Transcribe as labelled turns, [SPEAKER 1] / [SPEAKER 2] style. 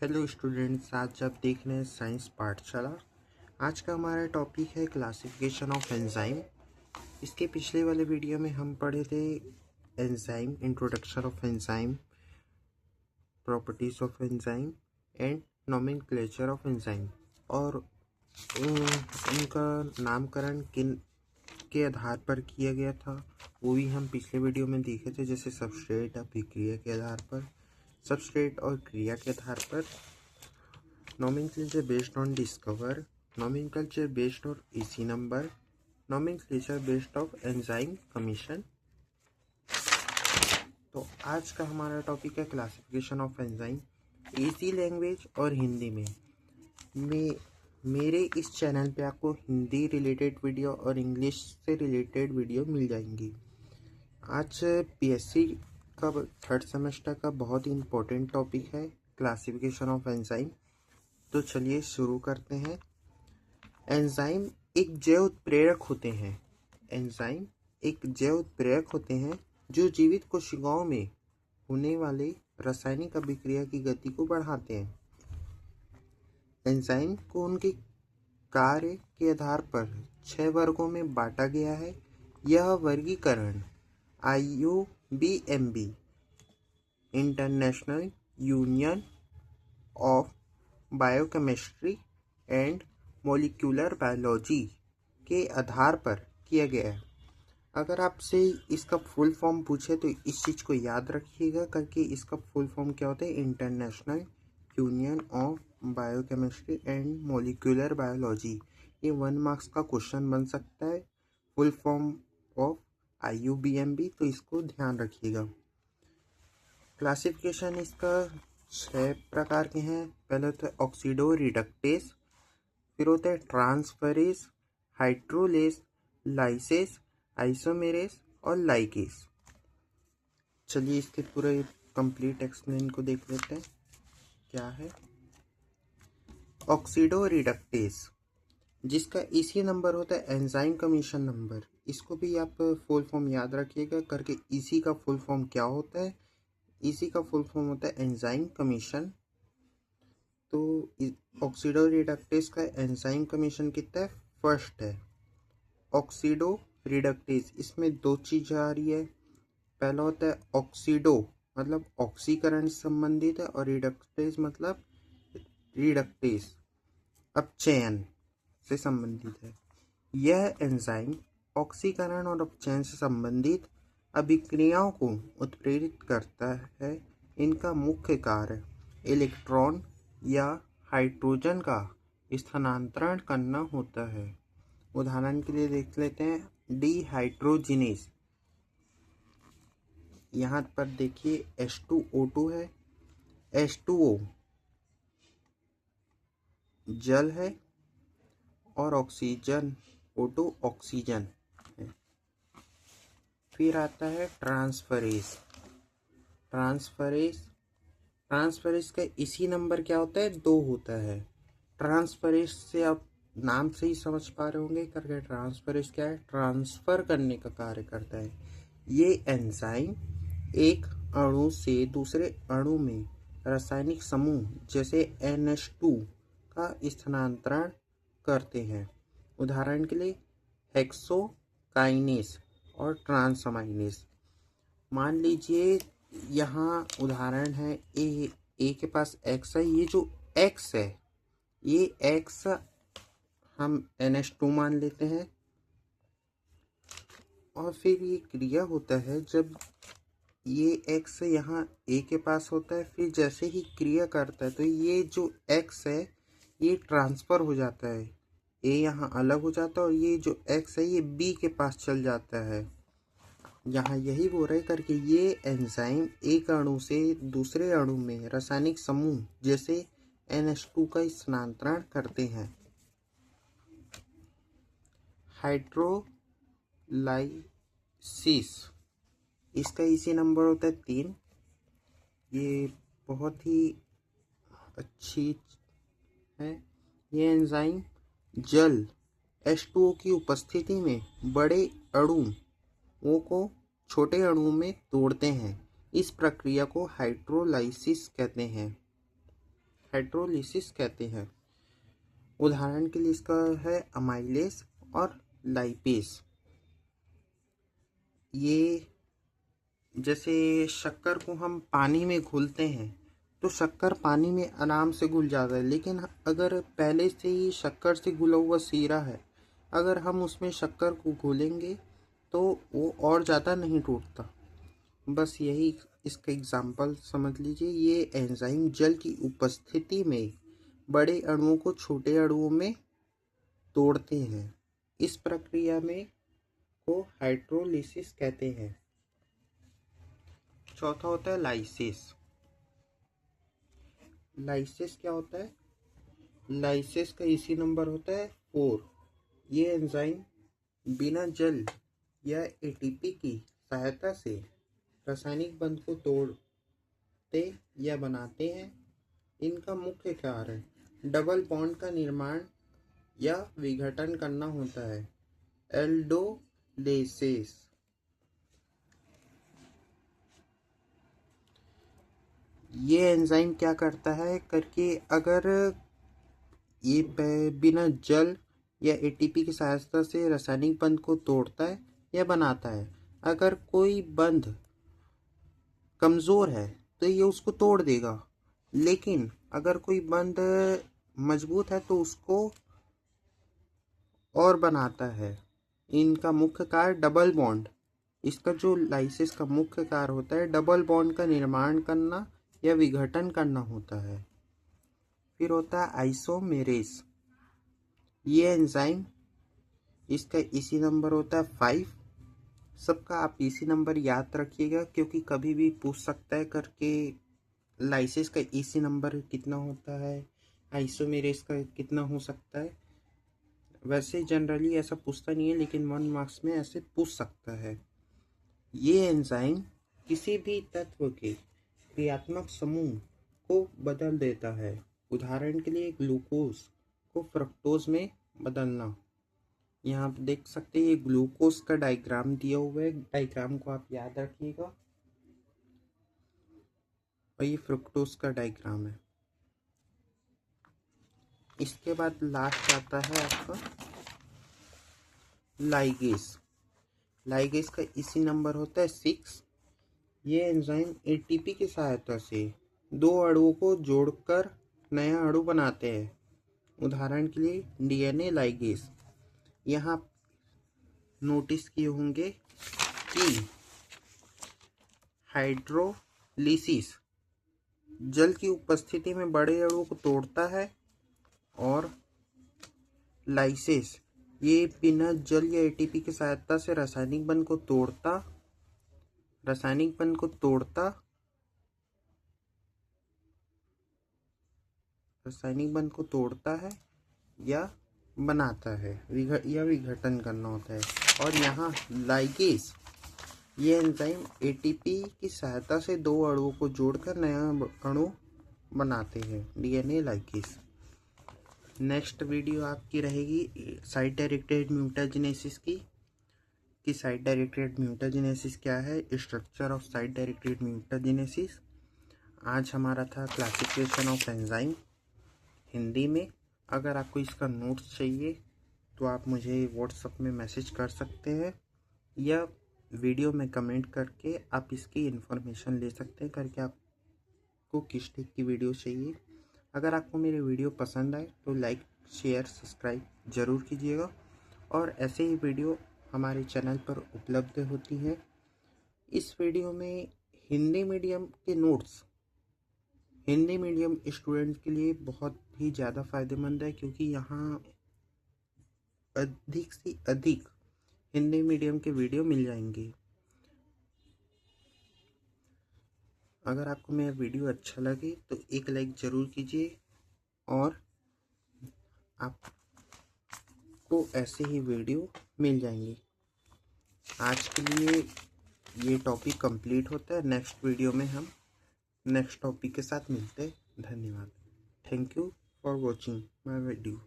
[SPEAKER 1] Hello students, आज आप देख रहे हैं साइंस पाठशाला। आज का हमारा टॉपिक है क्लासिफिकेशन ऑफ एंजाइम। इसके पिछले वाले वीडियो में हम पढ़े थे enzyme, introduction of enzyme, properties of enzyme and nomenclature of enzyme, और उनका नामकरण किन के आधार पर किया गया था वो भी हम पिछले वीडियो में देखे थे, जैसे सबस्ट्रेट, अभिक्रिया के आधार पर, सबस्ट्रेट और क्रिया के आधार पर, nomenclature based on discover, nomenclature based on EC number, nomenclature based of enzyme commission। तो आज का हमारा टॉपिक है क्लासिफिकेशन ऑफ एंजाइम। इसी लैंग्वेज और हिंदी में मेरे इस चैनल पे आपको हिंदी रिलेटेड वीडियो और इंग्लिश से रिलेटेड वीडियो मिल जाएंगी। आज पीएससी का थर्ड सेमेस्टर का बहुत ही इम्पोर्टेंट टॉपिक है क्लासिफिकेशन ऑफ एंजाइम। तो चलिए शुरू करते हैं। एंजाइम एक जैव उत्प्रेरक होते हैं। एंजाइम एक जैव उत्प्रेरक होते हैं जो जीवित कोशिकाओं में होने वाले रासायनिक अभिक्रिया की गति को बढ़ाते हैं। एंजाइम को उनके कार्य के आधार पर 6 वर्गों में बांटा गया है। यह वर्गीकरण IUBMB, international union of biochemistry and molecular biology के आधार पर किया गया है। अगर आपसे इसका फुल फॉर्म पूछे तो इस चीज़ को याद रखिएगा करके, इसका फुल फॉर्म क्या होता है, international union of biochemistry and molecular biology. ये 1 मार्क्स का क्वेश्चन बन सकता है, फुल फॉर्म ऑफ IUBMB, तो इसको ध्यान रखिएगा। क्लासिफिकेशन इसका 6 प्रकार के हैं। पहले होता है ऑक्सीडो रिडक्टेस, फिर होता है ट्रांसफरेज, हाइड्रोलेस, लाइसेस, आइसोमेरेस और लाइकेस। चलिए इसके पूरे कंप्लीट एक्सप्लेन को देख लेते हैं क्या है। ऑक्सीडो रिडक्टेस, जिसका इसी नंबर होता है एंजाइम कमीशन नंबर। इसको भी आप फुल फॉर्म याद रखिएगा करके। इसी का फुल फॉर्म क्या होता है, इसी का फुल फॉर्म होता है एंजाइम कमीशन। तो ऑक्सीडो रिडक्टेस का एंजाइम कमीशन कितना है, फर्स्ट है। ऑक्सीडो रिडक्टेस, इसमें 2 चीज़ आ रही है। पहला होता है ऑक्सीडो मतलब ऑक्सीकरण से संबंधित है, और रिडक्टेस मतलब रिडक्टेस अपचयन से संबंधित है। यह एंजाइम ऑक्सीकरण और अपचयन से संबंधित अभिक्रियाओं को उत्प्रेरित करता है। इनका मुख्य कार्य इलेक्ट्रॉन या हाइड्रोजन का स्थानांतरण करना होता है। उदाहरण के लिए देख लेते हैं डिहाइड्रोजिनेस। यहाँ पर देखिए H2O2 है, H2O जल है और ऑक्सीजन O2 ऑक्सीजन है। फिर आता है ट्रांसफरेज। ट्रांसफरेज का इसी नंबर क्या होता है, 2 होता है। ट्रांसफरेज से आप नाम से ही समझ पा रहे होंगे करके, ट्रांसफरेज क्या है, ट्रांसफर करने का कार्य करता है। ये एंजाइम एक अणु से दूसरे अणु में रासायनिक समूह जैसे NH2 का स्थानांतरण करते हैं। उदाहरण के लिए हेक्सोकाइनेस और ट्रांसअमाइनेस। मान लीजिए यहाँ उदाहरण है ए के पास X है। ये जो X है, ये X हम NH2 मान लेते हैं, और फिर ये क्रिया होता है जब ये X यहाँ A के पास होता है, फिर जैसे ही क्रिया करता है तो ये जो X है ये ट्रांसफ़र हो जाता है, A यहाँ अलग हो जाता है, और ये जो X है ये B के पास चल जाता है। यहाँ यही बोल रहे करके, ये एंजाइम एक अणु से दूसरे अणु में रासायनिक समूह जैसे NH2 का स्थानांतरण करते हैं। हाइड्रोलाइसिस, इसका इसी नंबर होता है 3। ये बहुत ही अच्छी है। ये एंजाइम जल H2O की उपस्थिति में बड़े अणुओं को छोटे अणुओं में तोड़ते हैं। इस प्रक्रिया को हाइड्रोलाइसिस कहते हैं। हाइड्रोलिसिस कहते हैं। उदाहरण के लिए इसका है अमाइलेज और लाइपेज। ये जैसे शक्कर को हम पानी में घुलते हैं तो शक्कर पानी में आराम से घुल जाता है, लेकिन अगर पहले से ही शक्कर से घुला हुआ शीरा है, अगर हम उसमें शक्कर को घोलेंगे तो वो और ज़्यादा नहीं टूटता। बस यही इसका एग्जाम्पल समझ लीजिए। ये एंजाइम जल की उपस्थिति में बड़े अणुओं को छोटे अणुओं में तोड़ते हैं। इस प्रक्रिया में को हाइड्रोलिसिस कहते हैं। चौथा होता है लाइसिस। लाइसिस क्या होता है? लाइसिस का इसी नंबर होता है 4। ये एंजाइम बिना जल या एटीपी की सहायता से रासायनिक बंध को तोड़ते या बनाते हैं। इनका मुख्य कार्य डबल बॉन्ड का निर्माण या विघटन करना होता है, एल्डोलेसिस। ये एंजाइम क्या करता है करके, अगर ये बिना जल या एटीपी की सहायता से रासायनिक बंध को तोड़ता है या बनाता है। अगर कोई बंध कमज़ोर है तो ये उसको तोड़ देगा, लेकिन अगर कोई बंध मजबूत है तो उसको और बनाता है। इनका मुख्य कार्य डबल बॉन्ड, इसका जो लाइसिस का मुख्य कार्य होता है डबल बॉन्ड का निर्माण करना या विघटन करना होता है। फिर होता है आइसोमेरेस। ये एंजाइम, इसका इसी नंबर होता है 5। सबका आप इसी नंबर याद रखिएगा, क्योंकि कभी भी पूछ सकता है करके लाइसिस का इसी नंबर कितना होता है, आइसोमेरेस का कितना हो सकता है। वैसे जनरली ऐसा पूछता नहीं है, लेकिन 1 मार्क्स में ऐसे पूछ सकता है। ये एंजाइम किसी भी तत्व के क्रियात्मक समूह को बदल देता है। उदाहरण के लिए ग्लूकोज को फ्रक्टोज में बदलना। यहाँ आप देख सकते हैं ये ग्लूकोज का डायग्राम दिया हुआ है, डायग्राम को आप याद रखिएगा। और ये फ्रुक्टोज का डायग्राम है। इसके बाद लास्ट आता है आपका लाइगेस। लाइगेस का इसी नंबर होता है 6। ये एंजाइम एटीपी की सहायता से 2 अणुओं को जोड़कर नया अणु बनाते हैं। उदाहरण के लिए डीएनए लाइगेस। यहाँ नोटिस किए होंगे कि हाइड्रोलिसिस जल की उपस्थिति में बड़े अणुओं को तोड़ता है, और लाइसिस ये बिना जल या एटीपी की सहायता से रासायनिक बंध को तोड़ता है या बनाता है, या विघटन करना होता है। और यहाँ लाइगेस ये एंजाइम एटीपी की सहायता से 2 अणुओं को जोड़कर नया अणु बनाते हैं, डीएनए लाइगेस। नेक्स्ट वीडियो आपकी रहेगी साइट डायरेक्टेड म्यूटाजेनेसिस की, कि साइट डायरेक्टेड म्यूटाजेनेसिस क्या है, structure of site directed mutagenesis. आज हमारा था क्लासिफिकेशन ऑफ एंजाइम हिंदी में। अगर आपको इसका नोट्स चाहिए तो आप मुझे व्हाट्सएप में मैसेज कर सकते हैं, या वीडियो में कमेंट करके आप इसकी इन्फॉर्मेशन ले सकते हैं करके आपको किस टाइप की वीडियो चाहिए। अगर आपको मेरे वीडियो पसंद आए तो लाइक, शेयर, सब्सक्राइब ज़रूर कीजिएगा। और ऐसे ही वीडियो हमारे चैनल पर उपलब्ध होती है। इस वीडियो में हिंदी मीडियम के नोट्स हिंदी मीडियम स्टूडेंट के लिए बहुत ही ज़्यादा फ़ायदेमंद है, क्योंकि यहाँ अधिक से अधिक हिंदी मीडियम के वीडियो मिल जाएंगे। अगर आपको मेरा वीडियो अच्छा लगे तो एक लाइक ज़रूर कीजिए, और आपको ऐसे ही वीडियो मिल जाएंगे। आज के लिए ये टॉपिक कंप्लीट होता है। नेक्स्ट वीडियो में हम नेक्स्ट टॉपिक के साथ मिलते हैं। धन्यवाद। Thank you for watching my video.